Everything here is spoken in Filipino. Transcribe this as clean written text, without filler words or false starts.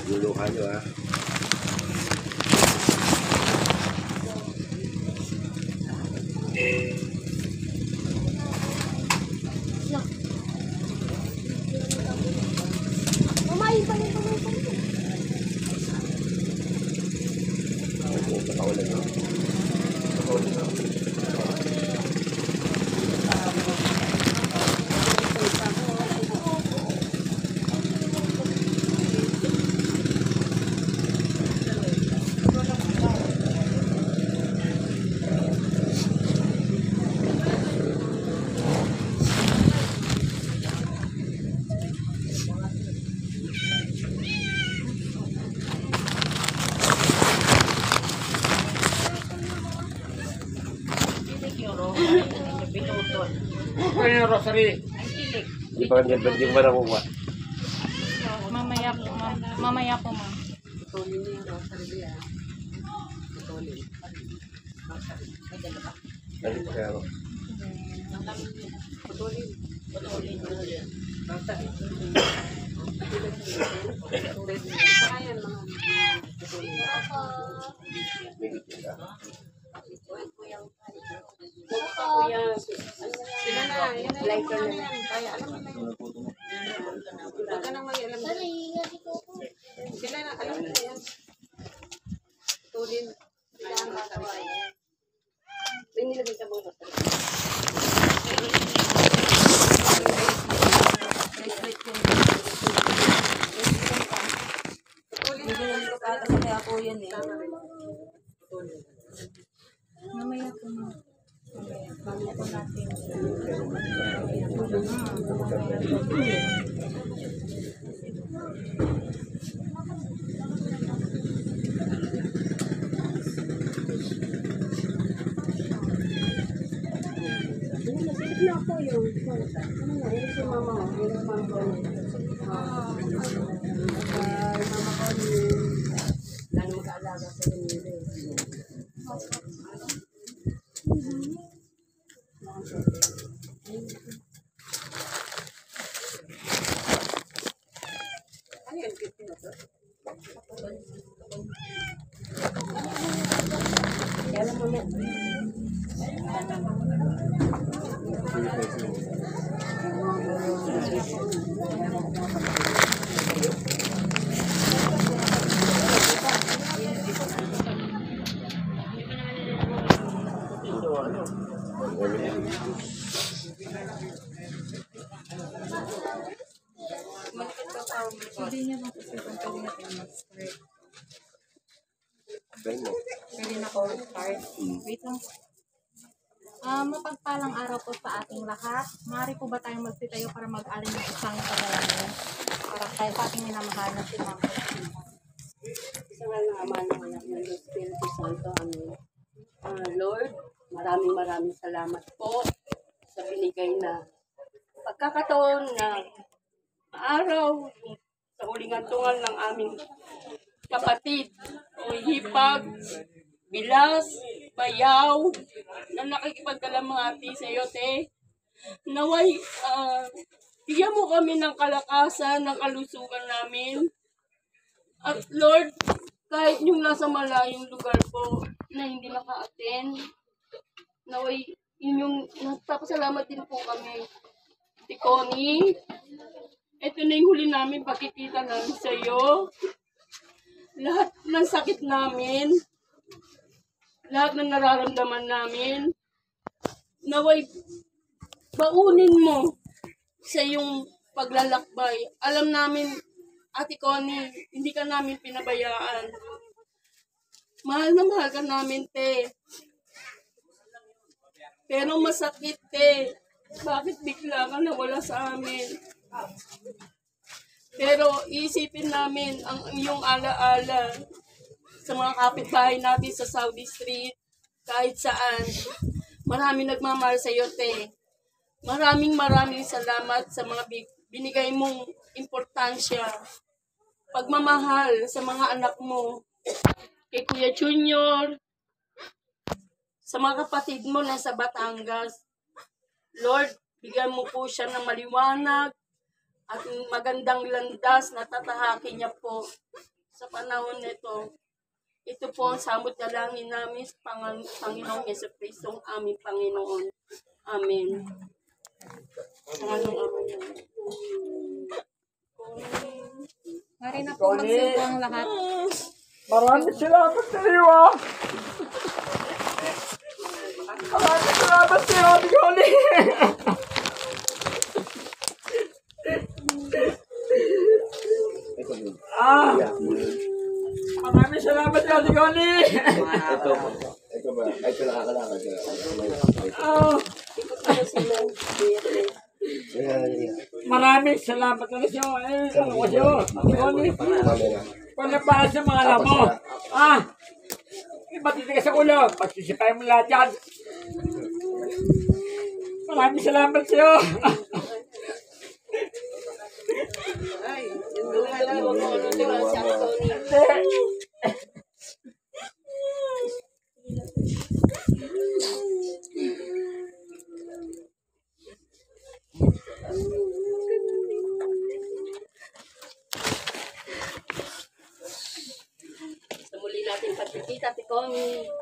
Luluhan nyo ha. Rosary. Hindi pa nakuha. Mamaya po, ma'am. Putulin niyo yung rosary yan. Putulin. Dali pa kaya ako. Putulin. Rosary. Ayan mga putulin. Kuya, sila na, yan na lang na yan. Kaya alam mo na yun. Huwag ka nang mag-alam na. Sila na, alam mo na yan. Tulin. Ayan, masaway. May nilagay ka mo. Kaya po yan eh. Mamaya po mo. Mamaya po natin. Mag-aalaga sa kanila. Ano yan? Kaya mo na. Hindi niya ba kasi kung pwede natin mag-start? Pwede na po mag-start? Wait lang. Mapagpalang araw po sa ating lahat. Maaari po ba tayong magsitayo para mag-alin ng isang paglalaro para tayo sa ating minamahal na si Ma'am? Sa nga ng Ama ng Anak ng Espiritu Santo. Lord, maraming salamat po sa binigay na pagkakataon na araw sa huling hantungan ng aming kapatid o hipag, bilas, bayaw, na nakikipagdalamhati sa iyo, te. Naway, bigyan mo kami ng kalakasan, ng kalusugan namin. At Lord, kahit yung nasa malayong lugar po na hindi naka-attend, naway, yun yung nagpapasalamat din po kami. Connie, ito na yung huli namin pagkikita namin sa iyo. Lahat ng sakit namin, lahat ng nararamdaman namin, naway baunin mo sa iyong paglalakbay. Alam namin, Ate Connie, hindi ka namin pinabayaan. Mahal na mahal ka namin, te. Pero masakit, te. Bakit bigla ka nawala sa amin? Pero isipin namin ang iyong alaala sa mga kapitbahay natin sa Saudi Street, kahit saan. Maraming nagmamahal sa iyo, te. Maraming salamat sa mga binigay mong importansya. Pagmamahal sa mga anak mo. Kay Kuya Junior, sa mga kapatid mo na sa Batangas. Lord, bigyan mo po siya ng maliwanag at magandang landas na tatahakin niya po sa panahon nito. Ito po ang samot dalangin namin sa Panginoong Jesucristo, ang aming Panginoon. Amen. Mari na po magsilpo ang lahat. Maraming salamat sa iyo, ah. Maraming salamat sa iyo, Ate Connie. Ito din. Ah, Yeah. maraming salamat sa Ate Connie. Ito po. Ito ba? Ito nakakalakad ka. Ah, Ayan. maraming salamat sa iyo. Ano ko siyo, Ate Connie? Walang para sa mga alam mo. Ah, matitigas sa ulo. Pagsisipay mo lahat yan. Maraming salamat sa iyo. Sa muli natin pagkikita, Ate Connie.